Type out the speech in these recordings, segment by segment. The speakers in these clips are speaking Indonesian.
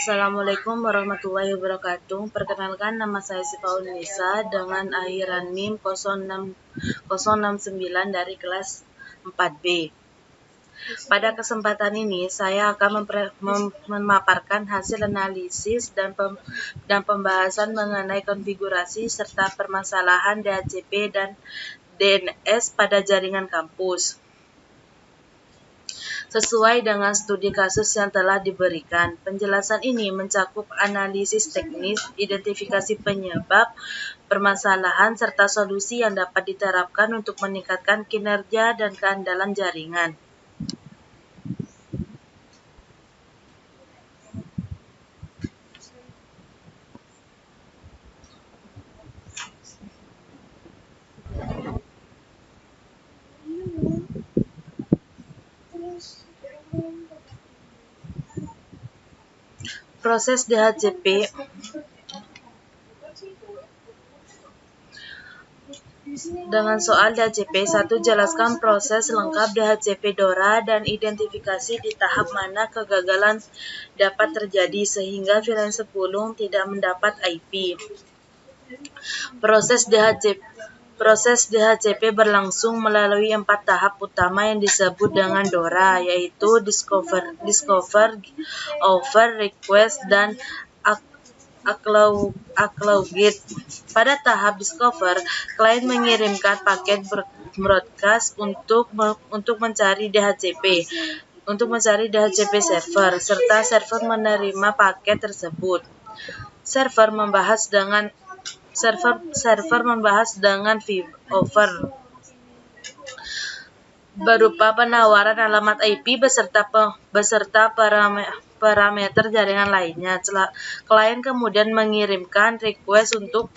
Assalamualaikum warahmatullahi wabarakatuh. Perkenalkan, nama saya Sifaul Nisa dengan akhiran NIM 06069 dari kelas 4B. Pada kesempatan ini, saya akan memaparkan hasil analisis dan pembahasan mengenai konfigurasi serta permasalahan DHCP dan DNS pada jaringan kampus. Sesuai dengan studi kasus yang telah diberikan, penjelasan ini mencakup analisis teknis, identifikasi penyebab permasalahan, serta solusi yang dapat diterapkan untuk meningkatkan kinerja dan keandalan jaringan. Proses DHCP dengan soal DHCP 1. Jelaskan proses lengkap DHCP DORA dan identifikasi di tahap mana kegagalan dapat terjadi sehingga VLAN 10 tidak mendapat IP. Proses DHCP berlangsung melalui 4 tahap utama yang disebut dengan DORA, yaitu discover, offer, request, dan acknowledge. Pada tahap discover, klien mengirimkan paket broadcast untuk mencari DHCP server, serta server menerima paket tersebut. Server membahas dengan offer berupa penawaran alamat IP beserta parameter jaringan lainnya. Klien kemudian mengirimkan request untuk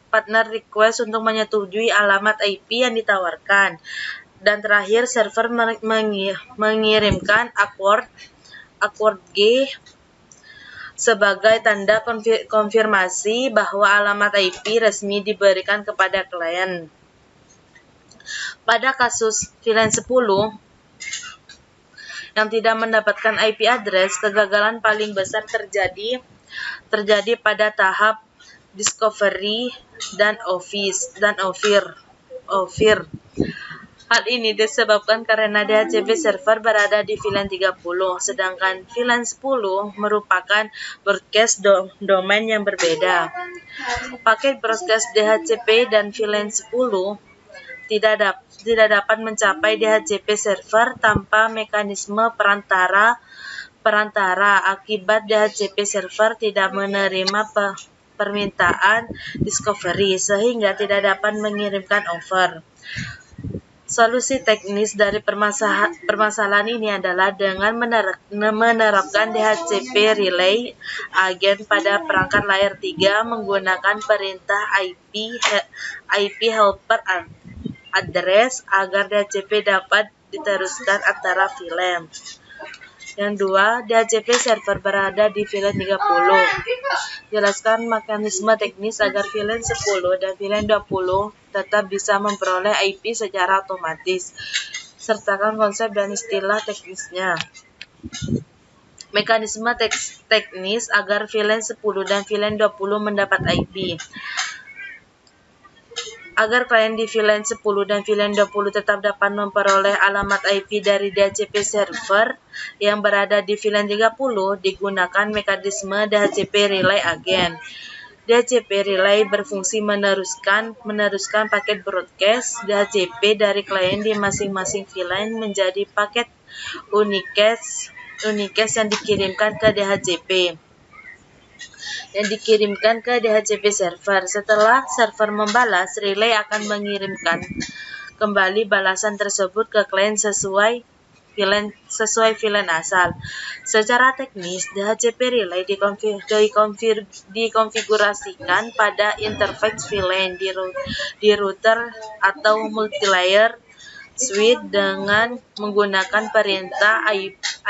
partner request untuk menyetujui alamat IP yang ditawarkan. Dan terakhir, server mengirimkan awkward G sebagai tanda konfirmasi bahwa alamat IP resmi diberikan kepada klien. Pada kasus VLAN 10 yang tidak mendapatkan IP address, kegagalan paling besar terjadi pada tahap discovery dan offer. Hal ini disebabkan karena DHCP server berada di VLAN 30, sedangkan VLAN 10 merupakan broadcast domain yang berbeda. Paket broadcast DHCP dan VLAN 10 tidak dapat mencapai DHCP server tanpa mekanisme perantara akibat DHCP server tidak menerima permintaan discovery sehingga tidak dapat mengirimkan offer. Solusi teknis dari permasalahan ini adalah dengan menerapkan DHCP relay agen pada perangkat layer 3 menggunakan perintah IP helper address agar DHCP dapat diteruskan antara VLAN. Yang 2, DHCP server berada di VLAN 30. Jelaskan mekanisme teknis agar VLAN 10 dan VLAN 20 tetap bisa memperoleh IP secara otomatis. Sertakan konsep dan istilah teknisnya. Mekanisme teknis agar VLAN 10 dan VLAN 20 mendapat IP. Agar klien di VLAN 10 dan VLAN 20 tetap dapat memperoleh alamat IP dari DHCP server yang berada di VLAN 30, digunakan mekanisme DHCP relay agen. DHCP relay berfungsi meneruskan paket broadcast DHCP dari klien di masing-masing VLAN menjadi paket unicast yang dikirimkan ke DHCP server. Setelah server membalas, relay akan mengirimkan kembali balasan tersebut ke klien sesuai VLAN asal. Secara teknis, DHCP relay dikonfigurasikan pada interface VLAN di router atau multilayer switch dengan menggunakan perintah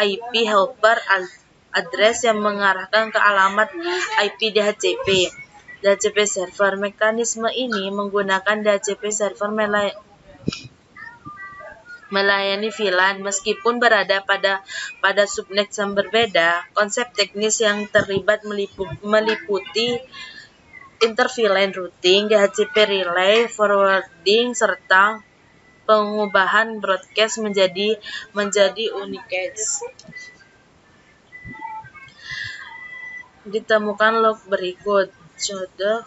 IP helper address yang mengarahkan ke alamat IP DHCP. DHCP server. Mekanisme ini menggunakan DHCP server melayani VLAN meskipun berada pada subnet yang berbeda. Konsep teknis yang terlibat meliputi inter-VLAN routing, DHCP relay, forwarding, serta pengubahan broadcast menjadi unicast. Ditemukan log berikut. Contoh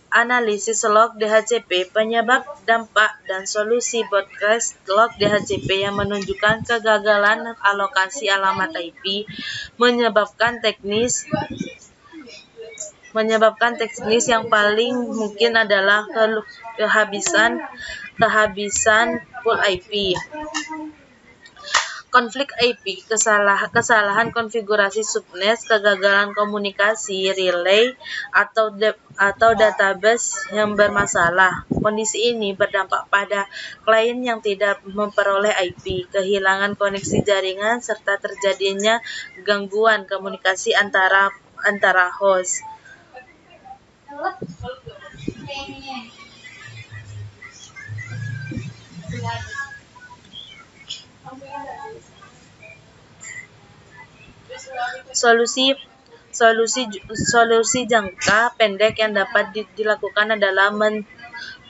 analisis log DHCP, penyebab, dampak, dan solusi broadcast log DHCP yang menunjukkan kegagalan alokasi alamat IP menyebabkan teknis yang paling mungkin adalah kehabisan pool IP. Konflik IP, kesalahan konfigurasi subnet, kegagalan komunikasi relay, atau database yang bermasalah. Kondisi ini berdampak pada klien yang tidak memperoleh IP, kehilangan koneksi jaringan, serta terjadinya gangguan komunikasi antara host. Solusi jangka pendek yang dapat dilakukan adalah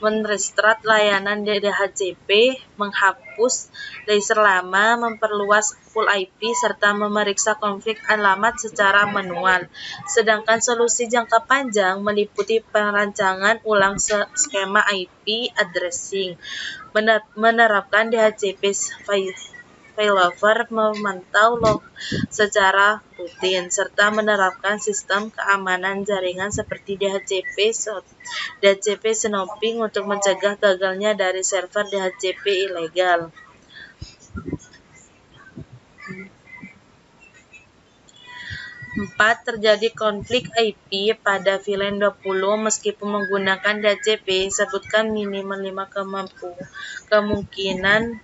men-restart layanan DHCP, menghapus laser lama, memperluas pool IP, serta memeriksa konflik alamat secara manual. Sedangkan solusi jangka panjang meliputi perancangan ulang skema IP addressing, menerapkan DHCP failover, memantau log secara rutin, serta menerapkan sistem keamanan jaringan seperti DHCP snooping untuk mencegah gagalnya dari server DHCP ilegal. 4. Terjadi konflik IP pada VLAN 20 meskipun menggunakan DHCP. Sebutkan minimal 5 kemungkinan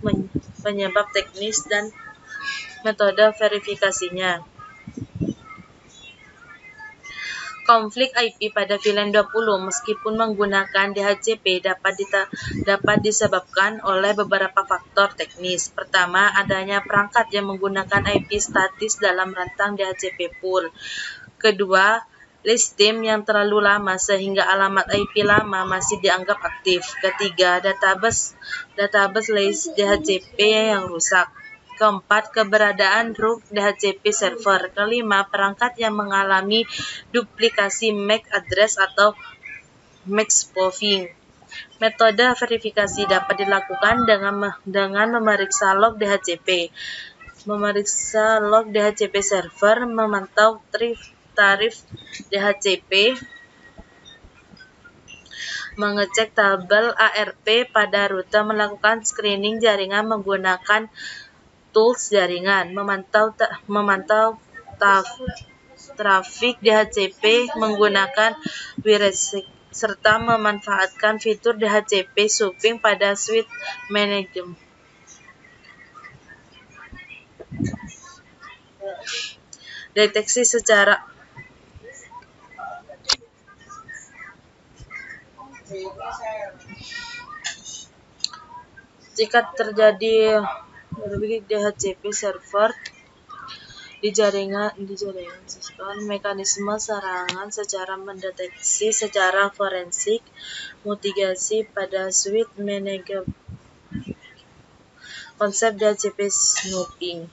penyebab teknis dan metode verifikasinya. Konflik IP pada VLAN 20 meskipun menggunakan DHCP dapat disebabkan oleh beberapa faktor teknis. Pertama, adanya perangkat yang menggunakan IP statis dalam rentang DHCP pool. Kedua, list time yang terlalu lama sehingga alamat IP lama masih dianggap aktif. Ketiga, database list DHCP yang rusak. Keempat, keberadaan rogue DHCP server. Kelima, perangkat yang mengalami duplikasi MAC address atau MAC spoofing. Metode verifikasi dapat dilakukan dengan memeriksa log DHCP, memeriksa log DHCP server, memantau tarif DHCP, mengecek tabel ARP pada rute, melakukan screening jaringan menggunakan tools jaringan, memantau trafik DHCP menggunakan WireSec, serta memanfaatkan fitur DHCP snooping pada switch management. Deteksi secara jika terjadi DHCP server di jaringan mekanisme serangan secara mendeteksi secara forensik, mitigasi pada switch management, konsep DHCP snooping.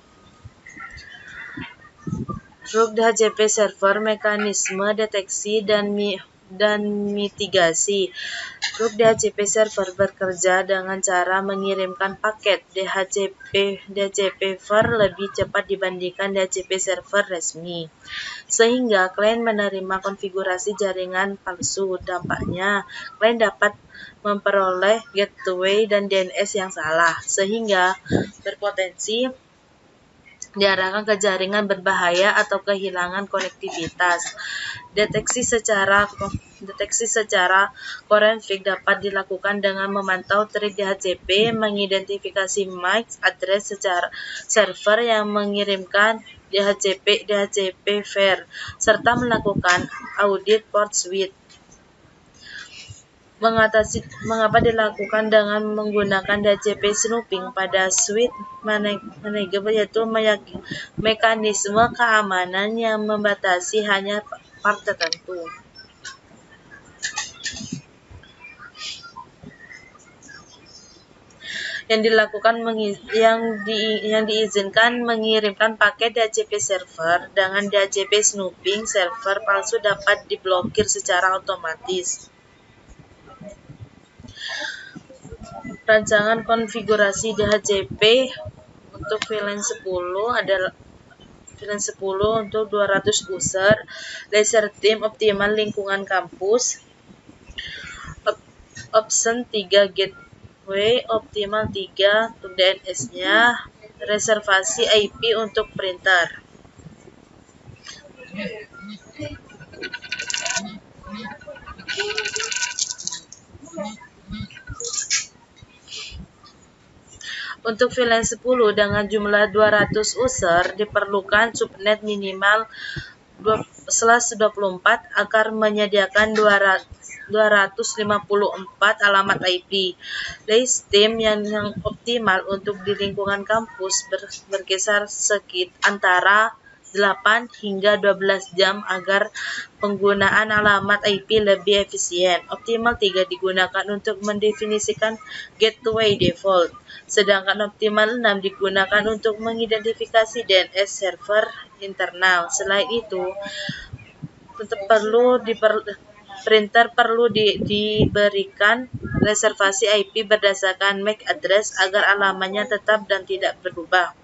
Rogue DHCP server, mekanisme deteksi dan mitigasi. Rogue DHCP server bekerja dengan cara mengirimkan paket DHCP lebih cepat dibandingkan DHCP server resmi, sehingga klien menerima konfigurasi jaringan palsu. Dampaknya, klien dapat memperoleh gateway dan DNS yang salah, sehingga berpotensi diarahkan ke jaringan berbahaya atau kehilangan konektivitas. Deteksi secara forensik dapat dilakukan dengan memantau trik DHCP, mengidentifikasi MAC address secara server yang mengirimkan DHCP FAIR, serta melakukan audit port switch. Mengapa dilakukan dengan menggunakan DHCP snooping pada switch manageable, yaitu mekanisme keamanan yang membatasi hanya part tertentu. Yang diizinkan mengirimkan paket DHCP server. Dengan DHCP snooping, server palsu dapat diblokir secara otomatis. Rancangan konfigurasi DHCP untuk VLAN 10 adalah VLAN 10 untuk 200 user, laser team, optimal lingkungan kampus, option 3 gateway, optimal 3 untuk DNS-nya, reservasi IP untuk printer. Untuk VLAN 10 dengan jumlah 200 user diperlukan subnet minimal 24 agar menyediakan 254 alamat IP. Listime yang optimal untuk di lingkungan kampus berkisar antara 8 hingga 12 jam agar penggunaan alamat IP lebih efisien. Optimal 3 digunakan untuk mendefinisikan gateway default, sedangkan optimal 6 digunakan untuk mengidentifikasi DNS server internal. Selain itu, printer perlu diberikan reservasi IP berdasarkan MAC address agar alamatnya tetap dan tidak berubah.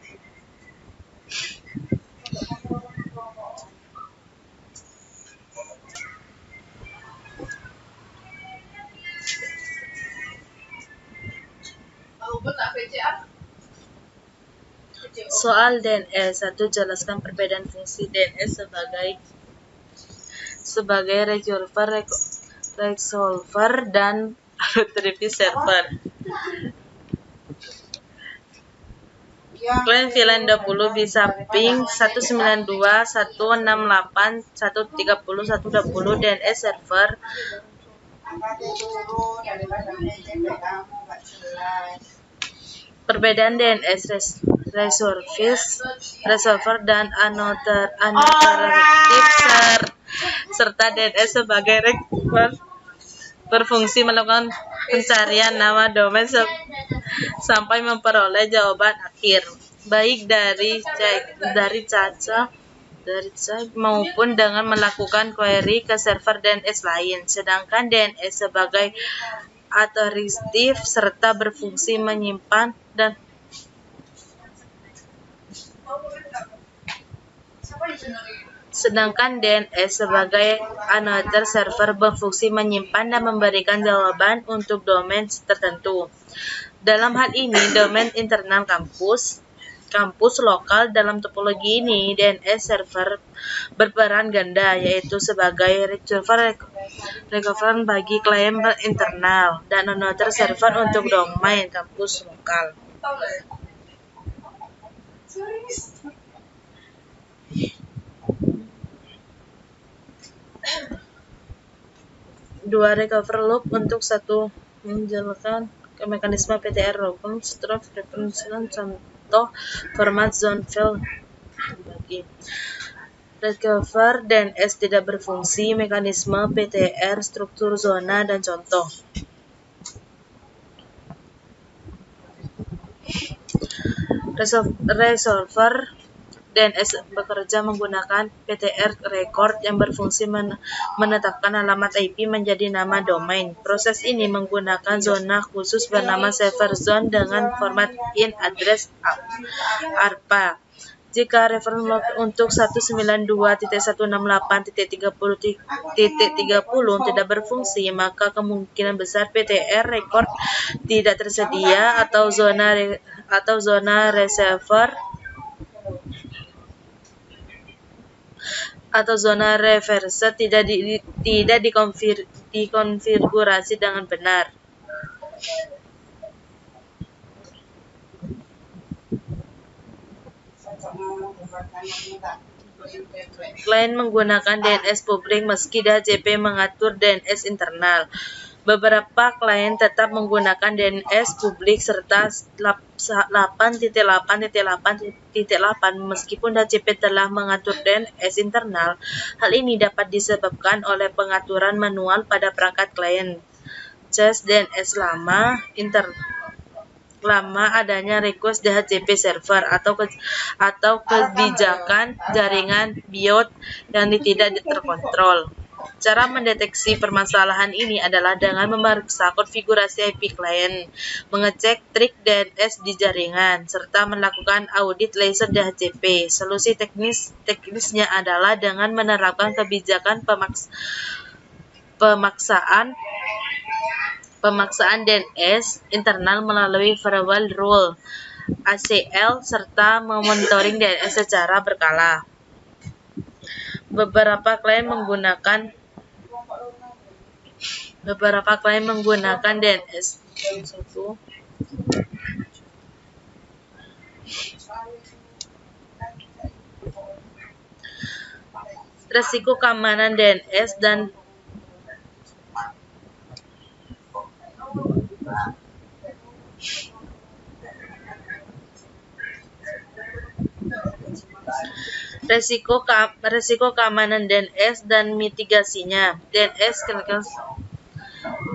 Soal DNS 1. Jelaskan perbedaan fungsi DNS sebagai resolver dan retrieve server. Klien VLAN 20 bisa ping 192.168.130.120 DNS server. Perbedaan DNS resolver dan unauthoritative serta DNS sebagai resolver berfungsi melakukan pencarian nama domain sampai memperoleh jawaban akhir, baik dari cache maupun dengan melakukan query ke server DNS lain. Sedangkan DNS sebagai authoritative serta berfungsi menyimpan dan server berfungsi menyimpan dan memberikan jawaban untuk domain tertentu. Dalam hal ini, domain internal kampus lokal. Dalam topologi ini, DNS server berperan ganda, yaitu sebagai resolver bagi klien internal dan another server untuk domain kampus lokal. Dua recover loop untuk satu menjalankan mekanisme PTR open stroke referensial contoh format zone file bagi recover DNS tidak berfungsi, mekanisme PTR, struktur zona dan contoh. Resolver DNS bekerja menggunakan PTR record yang berfungsi menetapkan alamat IP menjadi nama domain. Proses ini menggunakan zona khusus bernama server zone dengan format in address ARPA. Jika reference log untuk 192.168.30.30 tidak berfungsi, maka kemungkinan besar PTR record tidak tersedia atau zona reservoir atau zona reverse tidak dikonfigurasi dengan benar. Klien menggunakan DNS publik meski DHCP mengatur DNS internal. Beberapa klien tetap menggunakan DNS publik serta 8.8.8.8 meskipun DHCP telah mengatur DNS internal. Hal ini dapat disebabkan oleh pengaturan manual pada perangkat klien. Cache DNS lama adanya request DHCP server atau kebijakan jaringan BIOS yang tidak terkontrol. Cara mendeteksi permasalahan ini adalah dengan memeriksa konfigurasi IP klien, mengecek trik DNS di jaringan, serta melakukan audit laser DHCP. Solusi teknisnya adalah dengan menerapkan kebijakan pemaksaan DNS internal melalui firewall rule ACL serta memonitoring DNS secara berkala. Beberapa klien menggunakan DNS. Resiko keamanan DNS dan resiko keamanan DNS dan mitigasinya.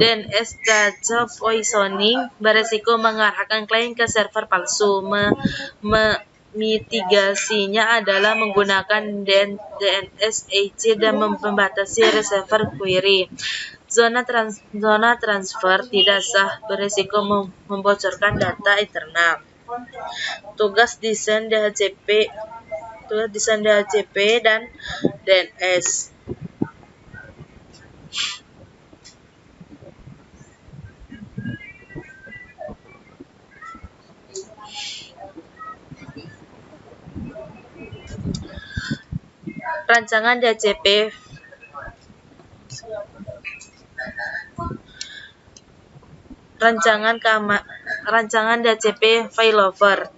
DNS data poisoning beresiko mengarahkan klien ke server palsu. Mitigasinya adalah menggunakan DNS EC dan membatasi receiver query. Zona transfer tidak sah beresiko membocorkan data internal. Tugas desain DHCP dan DNS. Rancangan DHCP failover.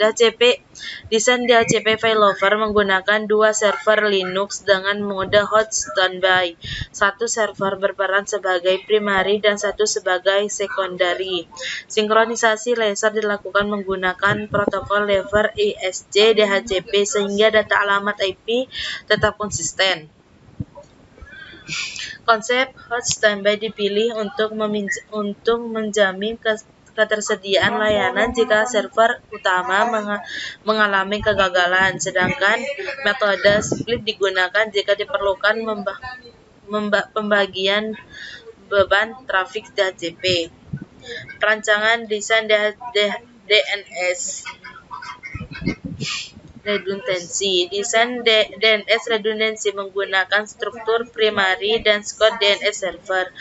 Desain DHCP failover menggunakan dua server Linux dengan mode hot standby. Satu server berperan sebagai primary dan satu sebagai secondary. Sinkronisasi laser dilakukan menggunakan protokol lever ISC DHCP sehingga data alamat IP tetap konsisten. Konsep hot standby dipilih untuk menjamin ketersediaan layanan jika server utama mengalami kegagalan, sedangkan metode split digunakan jika diperlukan pembagian beban trafik DHCP. Perancangan desain DNS redundancy. Desain DNS redundancy menggunakan struktur primary dan skod DNS server.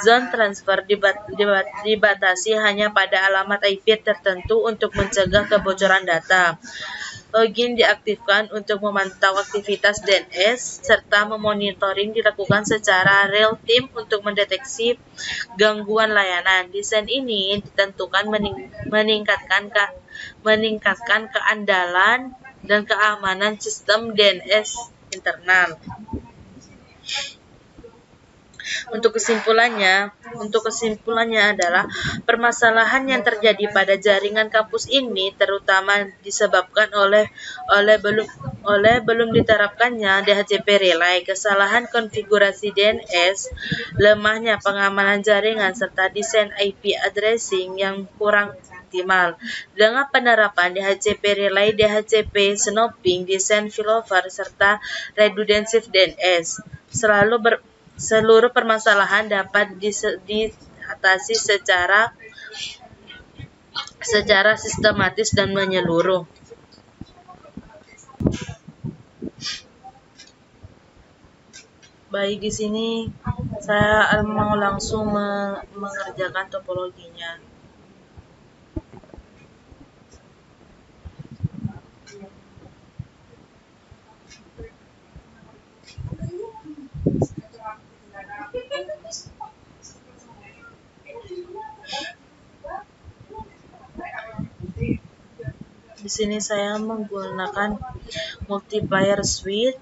Zone transfer dibatasi hanya pada alamat IP tertentu untuk mencegah kebocoran data. Login diaktifkan untuk memantau aktivitas DNS, serta memonitoring dilakukan secara real time untuk mendeteksi gangguan layanan. Desain ini ditentukan meningkatkan keandalan dan keamanan sistem DNS internal. Untuk kesimpulannya adalah permasalahan yang terjadi pada jaringan kampus ini terutama disebabkan oleh belum diterapkannya DHCP relay, kesalahan konfigurasi DNS, lemahnya pengamanan jaringan serta desain IP addressing yang kurang optimal. Dengan penerapan DHCP relay, DHCP snooping, desain failover serta redundancy DNS, seluruh permasalahan dapat diatasi secara sistematis dan menyeluruh. Baik, di sini saya mau langsung mengerjakan topologinya. sini saya menggunakan multiplayer suite,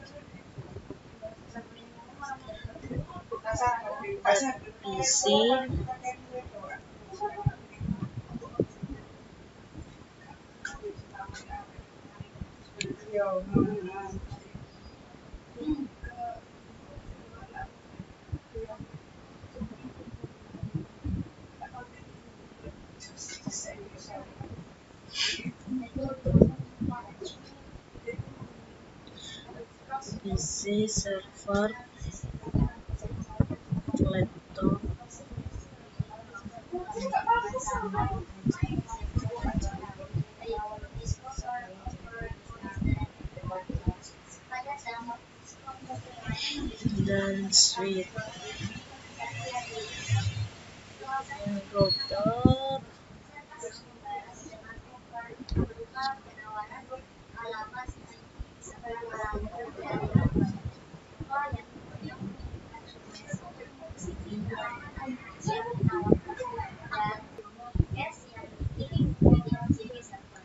PC, server, laptop, dan suite router,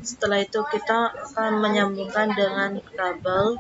setelah itu kita akan menyambungkan dengan kabel.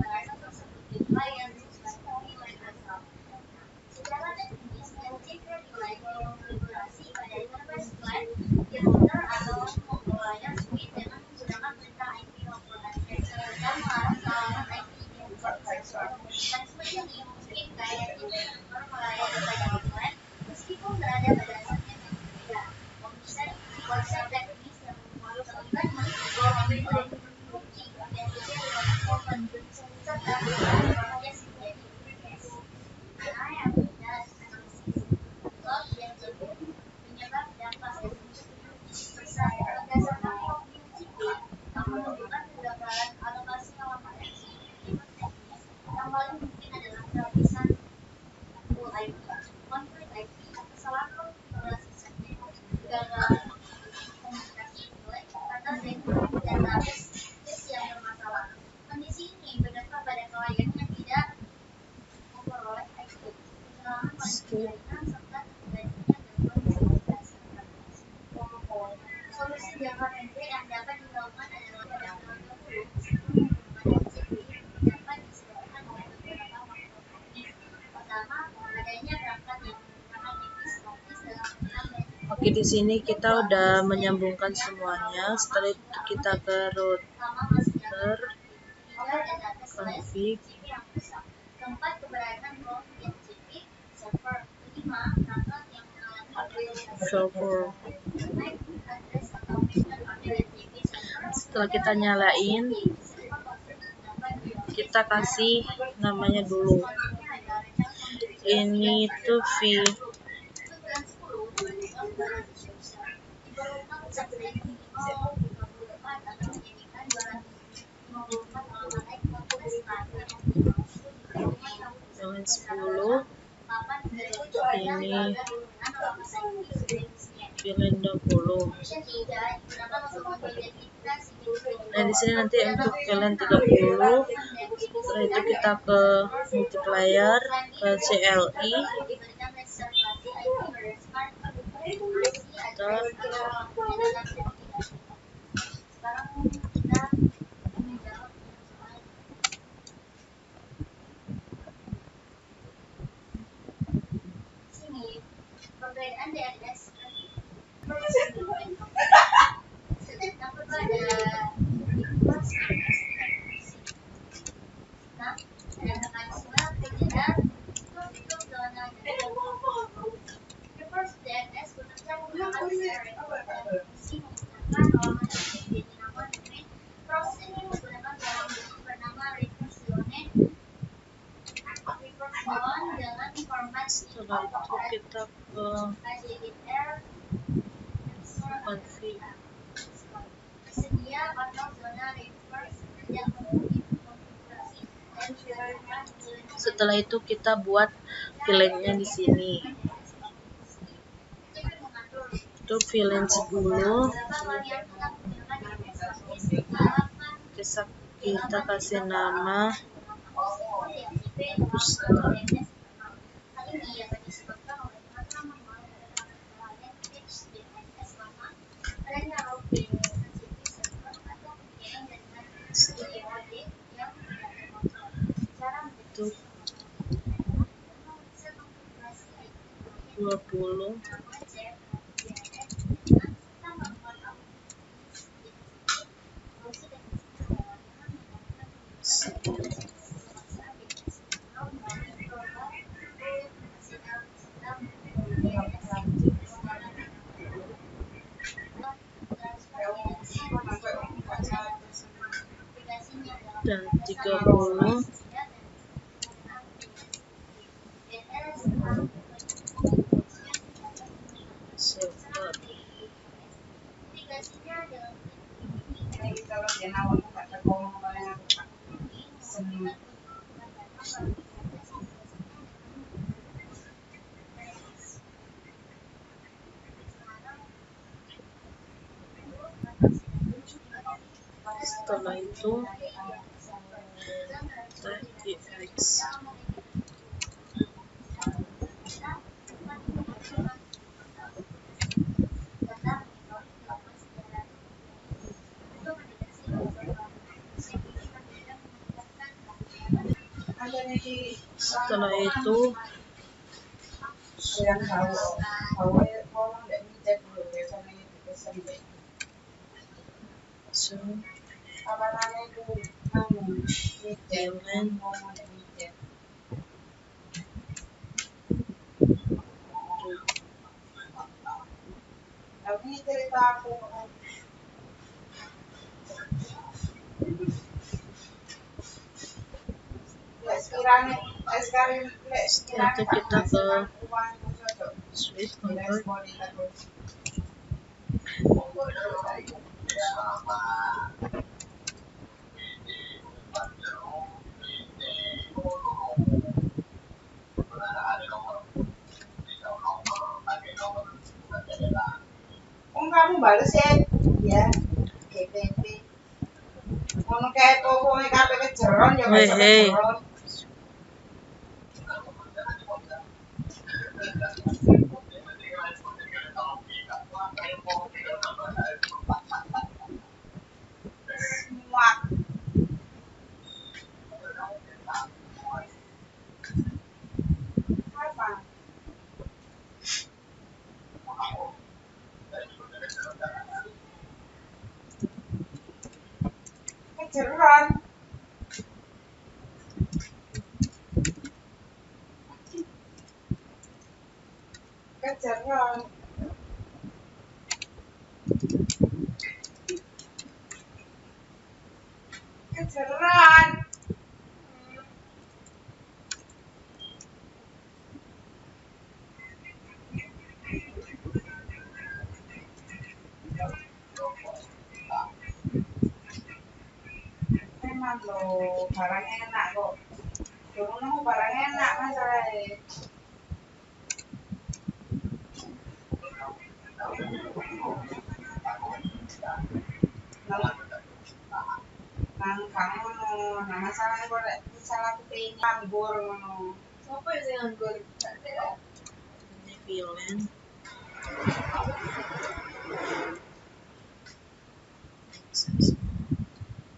Oke, di sini kita udah menyambungkan semuanya. Setelah itu kita ke router, config, server. Setelah kita nyalain, kita kasih namanya dulu. Ini tuh VLAN 10, ini VLAN 20. Nah, di sini nanti untuk VLAN 30. Setelah itu kita ke multiplayer, ke CLI, perbedaan DNS setelah itu kita ke config. Setelah itu kita buat VLAN-nya di sini. Itu VLAN 10. Kita kasih nama 20. Dan 30. Silver. Setelah itu TIX. Setelah itu Yellen. Setelah itu kita ke Swift Convert. Kamu balas ya GPP ngono kae pokoknya kabeh kejeron ya Weh, hei. kejeron. Muak. Apa? Kejeron. Kejeron. Kejeron. Emang lo barangnya enak kok. Dulu barangnya enak masalahnya. Nang kamu nah masalahnya kok lek salah kepengin nganggur ngono. Sopo sing nganggur? Ini Yellen.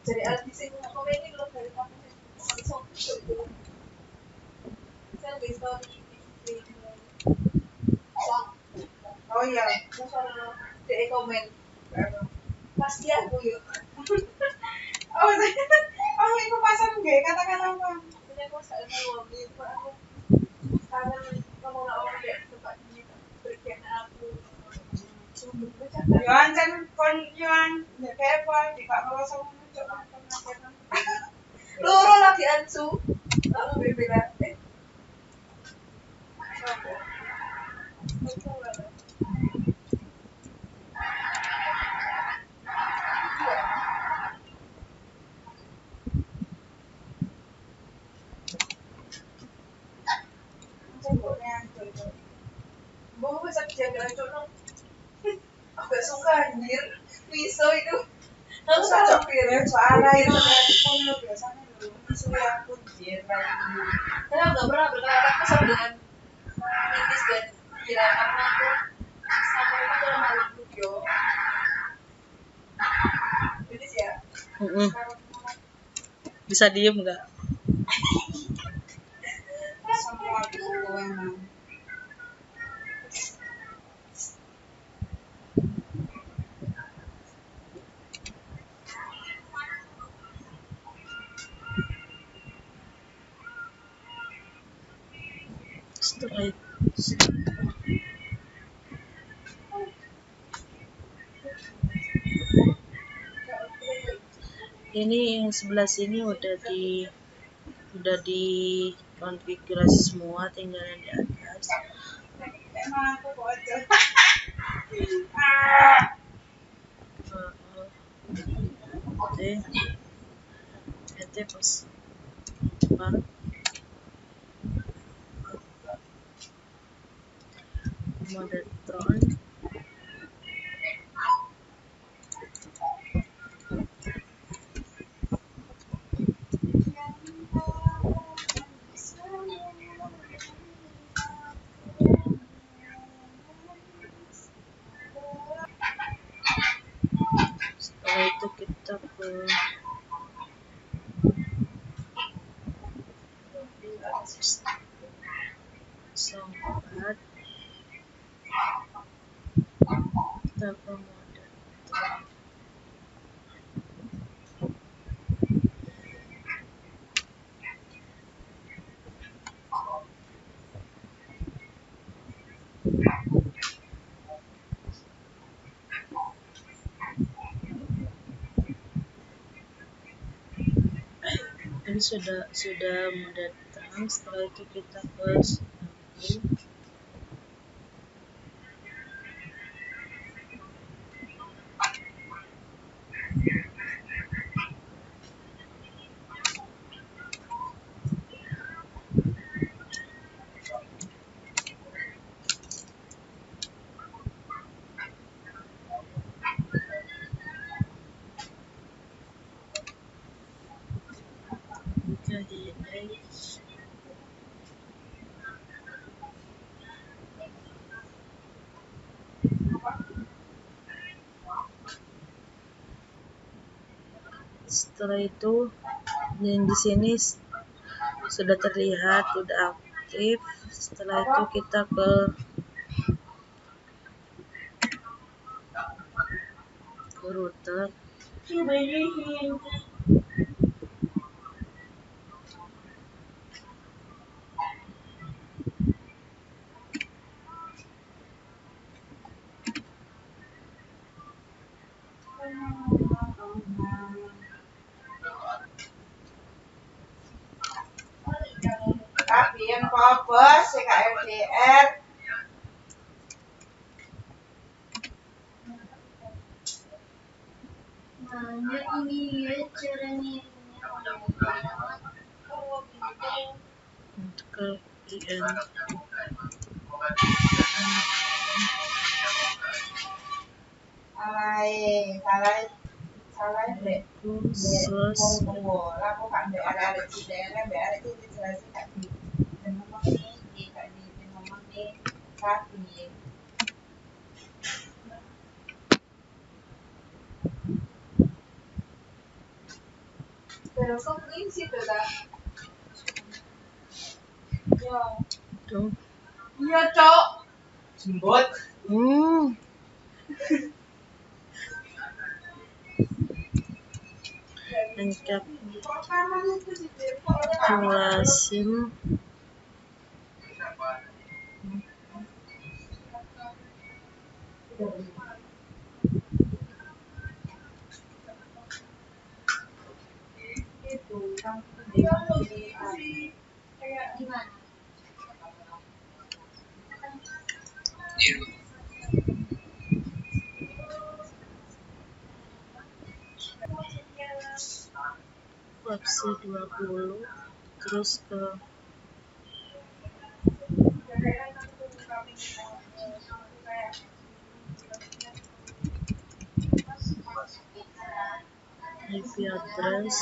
Jadi artis sing ngomong ini lo dari kamu langsung itu. Saya bisa oh iya, di komen. Pasti aku yuk. Oh, oh itu pasang gak kata-kata apa? Ini aku sadar mau gitu aku karena ngomong orang dek tempat ini berkian aku. Yohan kan kon Yohan ya kayak apa di Pak Kalau sama coba loro lagi ansu aku berbeda mau bisa jaga cocok aku gak suka anjir pisau itu harus cocok ya soalnya itu kan biasanya dulu pisau yang kunjir saya nggak pernah berkata kesal dengan Inggris dan Iran karena aku sama itu dalam hal video jadi ya Bisa diem nggak? semua itu emang Setelah itu, ini yang sebelah sini udah dikonfigurasi semua, tinggal yang di atas. Emang aku bocor. Ete pas apa? Mode tone. Setelah itu kita ke soundpad, kita ke mode tone. Ini sudah mode tone. Setelah itu kita ke samping. Jadi setelah itu yang di sini sudah terlihat sudah aktif. Setelah itu kita ke router. Tapi yang apa sih kak LDR? Mana ini ya caranya? Untuk ke IN salah deh. khusus Aku kan ada cidernya, ada itu dijelasin kak di ngomong nih, kak di ngomong nih, tapi terus mungkin sih tuh kak. Yo, tuh. iya cok. Jembut. Lengkap dua SIM. Gimana? Opsi 20 terus ke IP address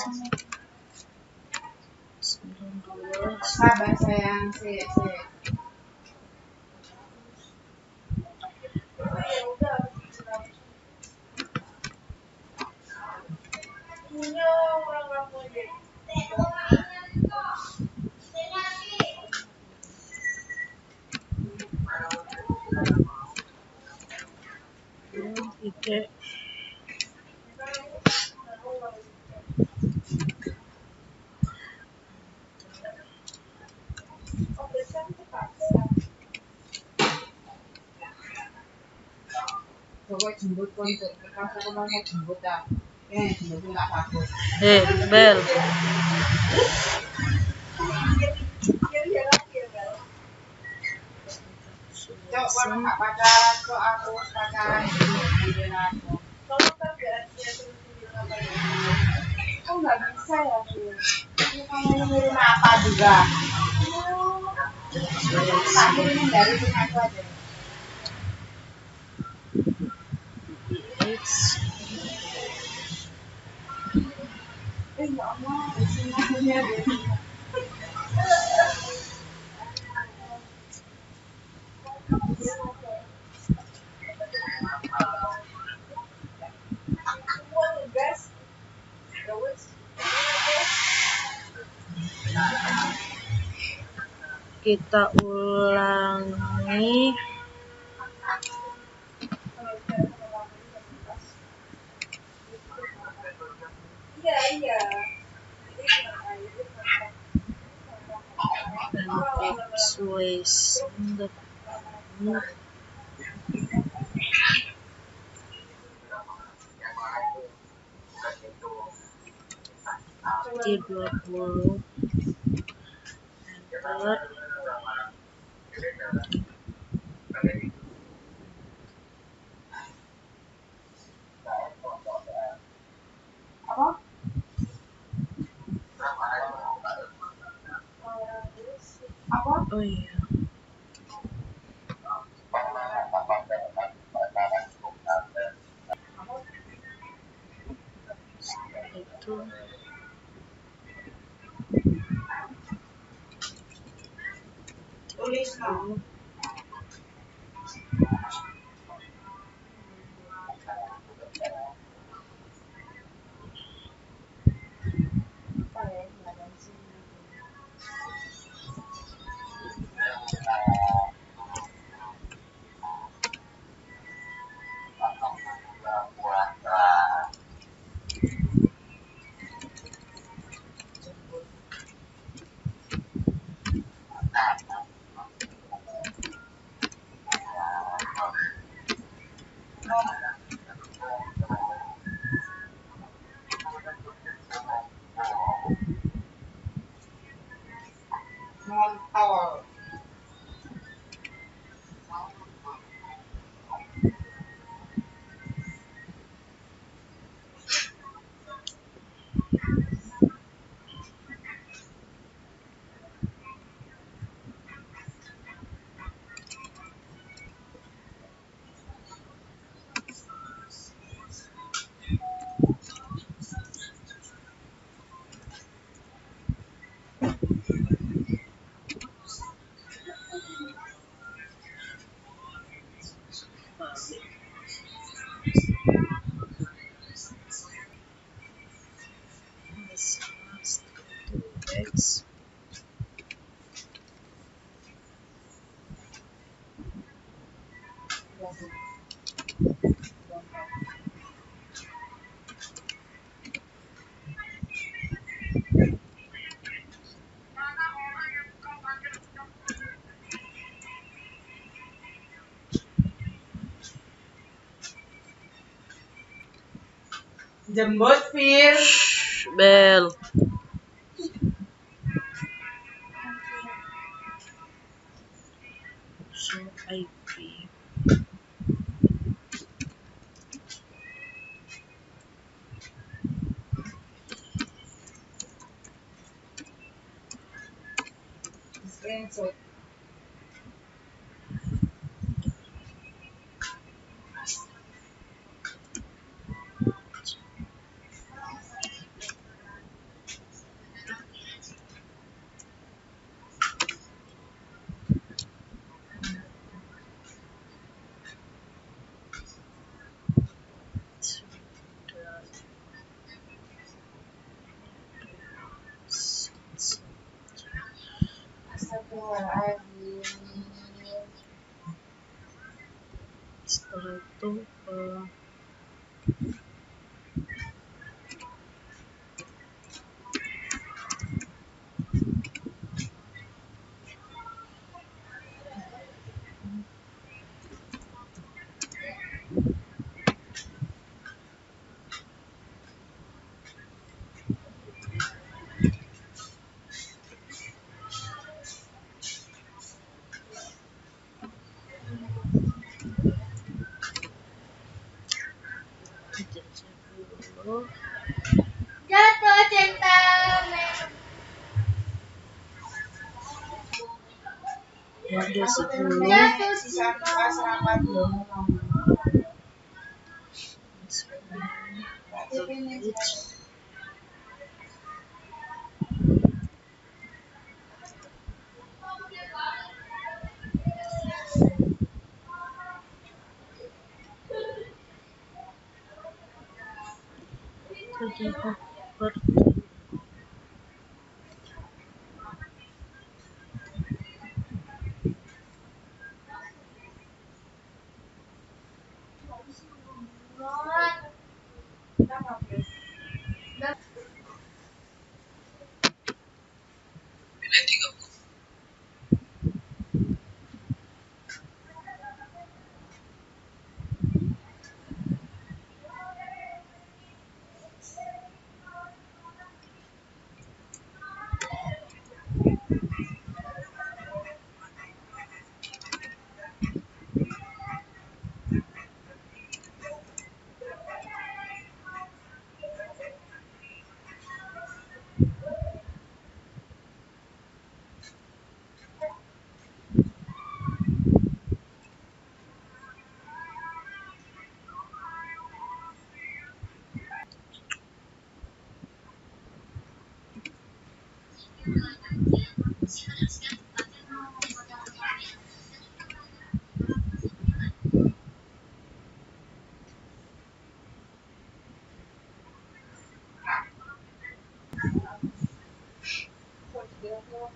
92. Sabar sayang, sih. Oke. jemput konco, kanca jemput ta. Jemput tak takut. Bel. Cok, kono gak pacaran, cok aku pacaran iki aku. Kamu kan gak dia terus bilang apa ya? Oh nggak bisa ya, Bu. Ini kamu ngirim apa juga? Tak kirimin dari sini aku aja. Ya Allah, di sini akhirnya deh. Kita ulangi. Iya. Persuasion the T20 enter. Apa? Apa? Oh iya. Itu Tulis no. Montol. X. Jembut Fir. Bel. So IP. Screenshot. Astagfirullahaladzim. Setelah itu Ada 10. Sisa pas rapat belum ngomong.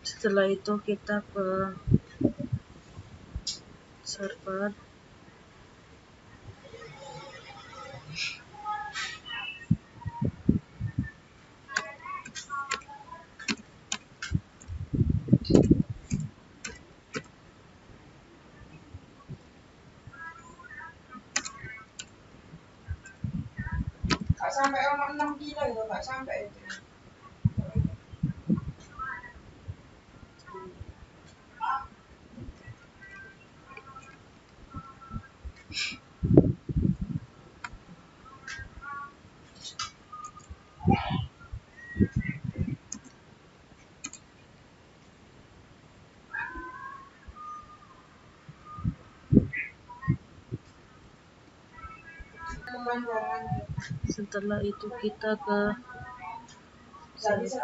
Setelah itu kita ke server. Gak sampai 6 kilo itu, gak sampai itu. Setelah itu kita ke service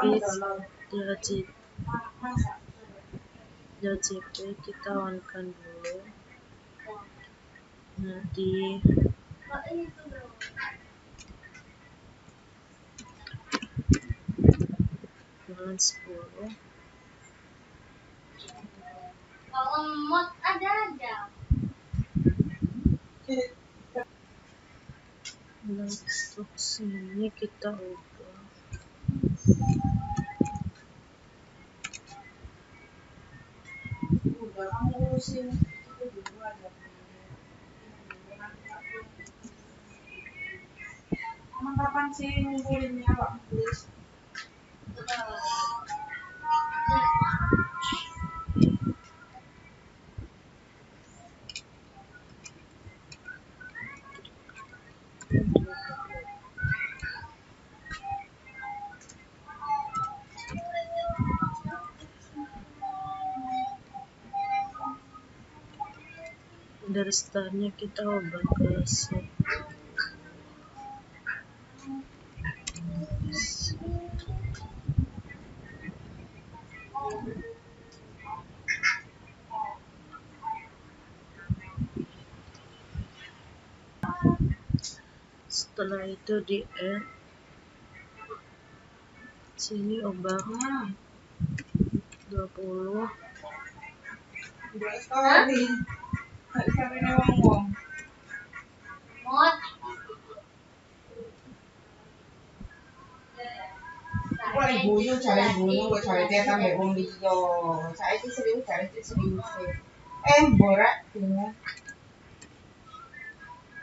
JCP, kita on-kan dulu. Nanti bulan 10 Kalau mod ada. untuk sini kita ubah. Udah kamu urusin itu dulu aja. Emang kapan sih ngumpulinnya Pak Mulis? Dari startnya kita ubah ke set. Setelah itu di add sini ubah 20. Udah story. Gak sampai ngomong. Mod. Kok ibunya cari ibunya, gue cari dia tambah wong liya. Saiki serius cari serius. Borak dene.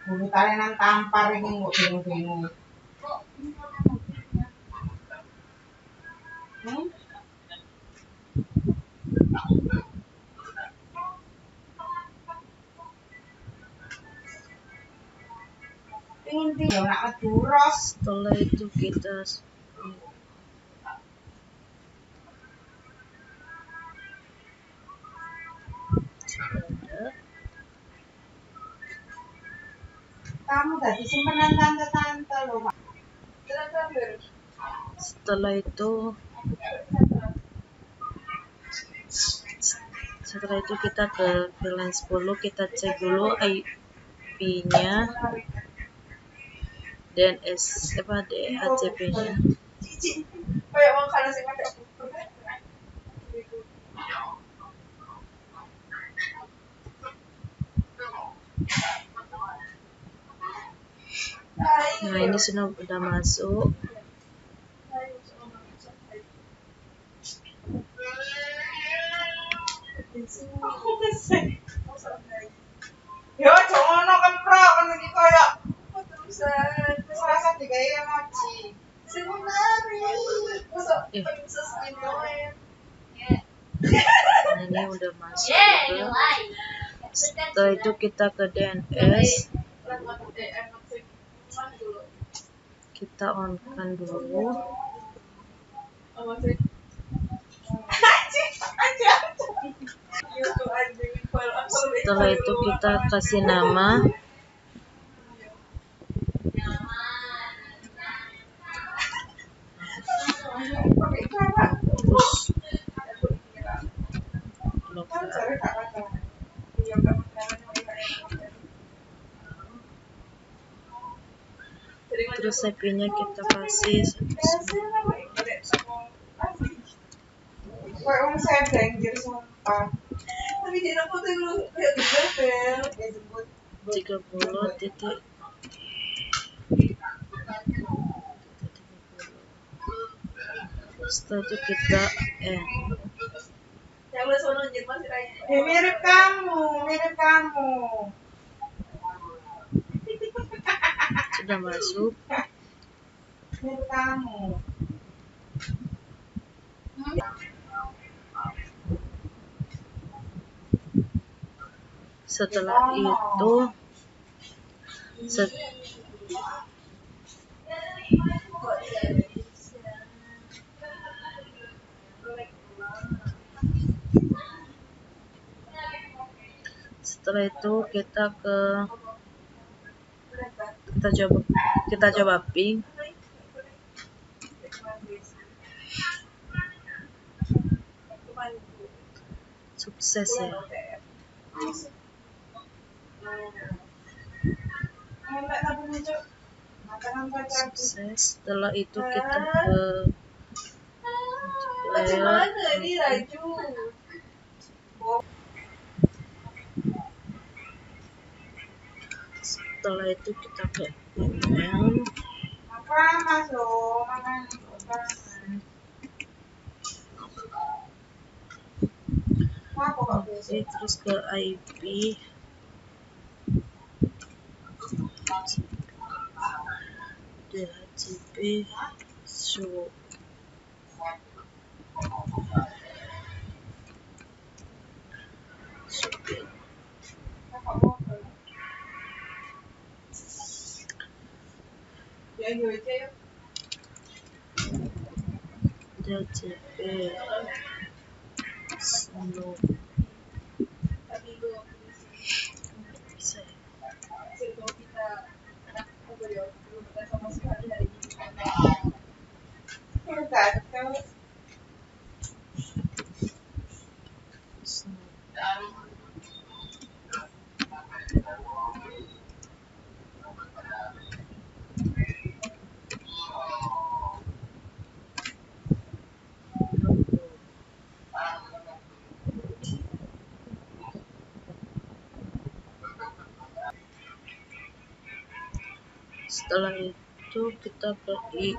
Bulu talenan tampar iki kok bingung-bingung. Kok Ingin dia nak ngeduros. Setelah itu kita Ada. Kamu tadi simpanan tante-tante loh, Mak. Setelah itu kita ke VLAN 10, kita cek dulu IP-nya, DNS DHCP-nya. Kayak mau kalau sih ada buku. Nah, ini sudah masuk. Ya, jangan kemprok kan iki koyo terusan serasa digawe emoji. Sing menarik. Mosok princess ini. Nah, ini udah masuk juga. Setelah itu kita ke DNS, kita on kan dulu. Setelah itu kita kasih nama. Terus terus IP-nya kita kasih Kayak orang saya banjir sumpah. Tapi di aku tuh lu kayak bel kayak jemput 30 titik. Setelah itu kita mirip kamu sudah masuk. mirip kamu. Setelah itu setelah itu kita coba ping. Sukses ya. Sukses. Setelah itu kita ke player. Setelah itu kita ke email. Oke, terus ke IP. DHCP show. DHCP slow. Bisa ya? Setelah itu kita ke IM.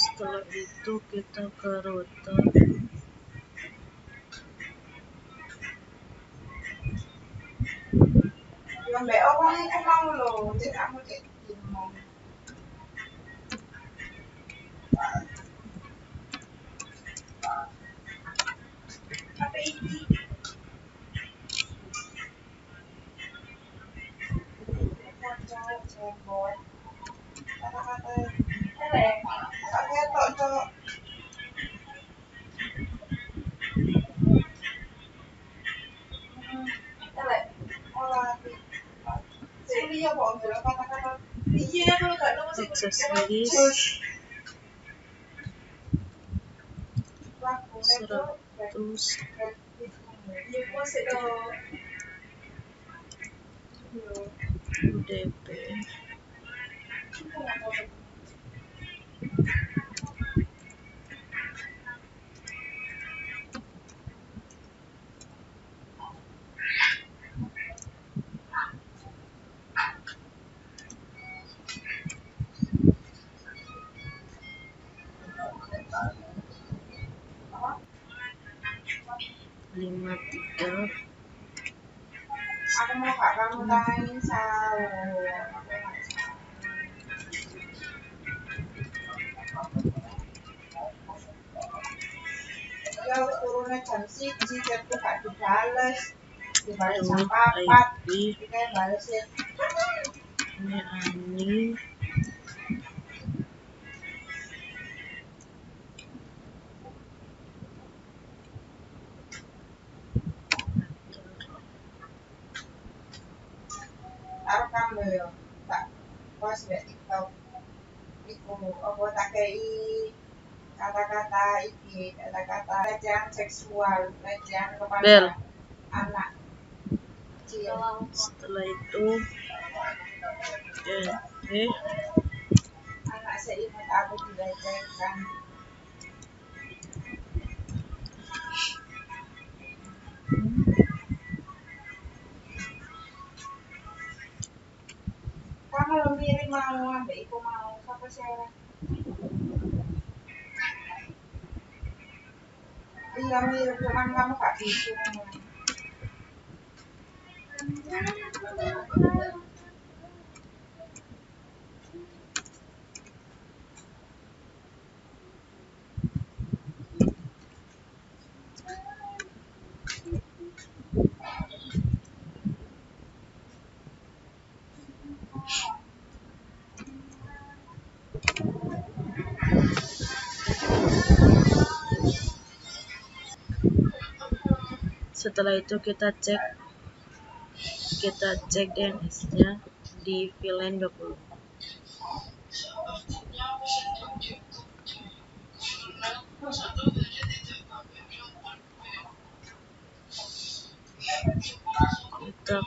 Setelah itu kita ke router. Yang mbak orang itu mau loh, jadi kamu cek bingung. Apa ini? Cowok cebol. Kata-kata elek. Tak ketok cowok. Elek. Olah hati. Jadi ya kok bilang kata-kata. Iya kalau gak nemu sih. Aksesoris 100 UDP. Lima tiga. Aku mau kak kamu tanganin sahur. Ya turunnya jam 1 chatku gak dibales. Dibales jam 4. IP Kita balesin. ini Ani. Taruh kamu ya. Tak post di TikTok. Iku apa tak kei kata-kata iki, kata-kata pelecehan seksual, pelecehan Bel. kepada anak kecil. Setelah itu Anak seingat aku dilecehkan. Kamu lo mirip mau ambek iku mau siapa sih? Iya mirip cuman kamu gak bisa. setelah itu kita cek DNS-nya di VLAN 20. Kita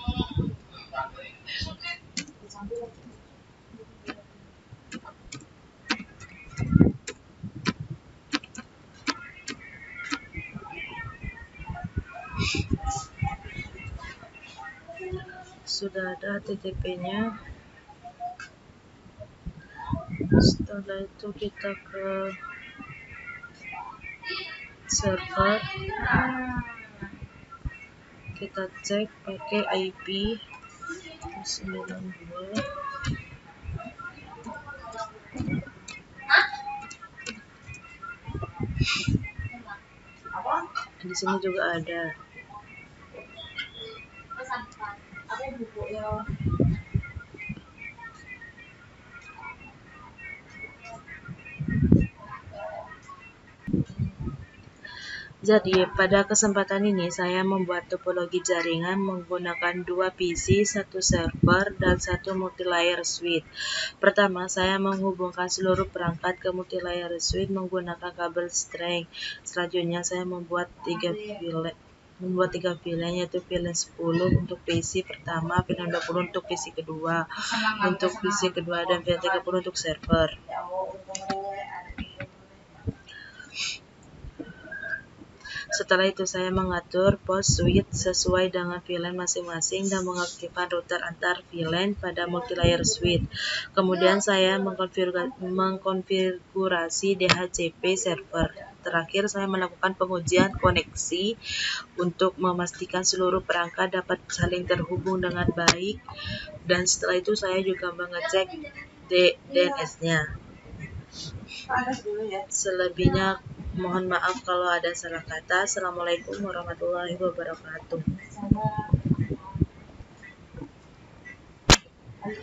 sudah ada TTP-nya. Setelah itu kita ke server, kita cek pakai IP 92. Di sini juga ada. Jadi, pada kesempatan ini saya membuat topologi jaringan menggunakan 2 PC, 1 server, dan 1 multilayer switch. Pertama, saya menghubungkan seluruh perangkat ke multilayer switch menggunakan kabel string. Selanjutnya, saya membuat 3 VLAN yaitu VLAN 10 untuk PC pertama, VLAN 20 untuk PC kedua, untuk PC kedua, dan VLAN 30 untuk server. Setelah itu saya mengatur pos switch sesuai dengan VLAN masing-masing dan mengaktifkan router antar VLAN pada multilayer switch. Kemudian saya mengkonfigurasi DHCP server. Terakhir saya melakukan pengujian koneksi untuk memastikan seluruh perangkat dapat saling terhubung dengan baik, dan setelah itu saya juga mengecek DNS-nya. Panas dulu ya. Selebihnya mohon maaf kalau ada salah kata. Assalamualaikum warahmatullahi wabarakatuh. Sama. Ayo,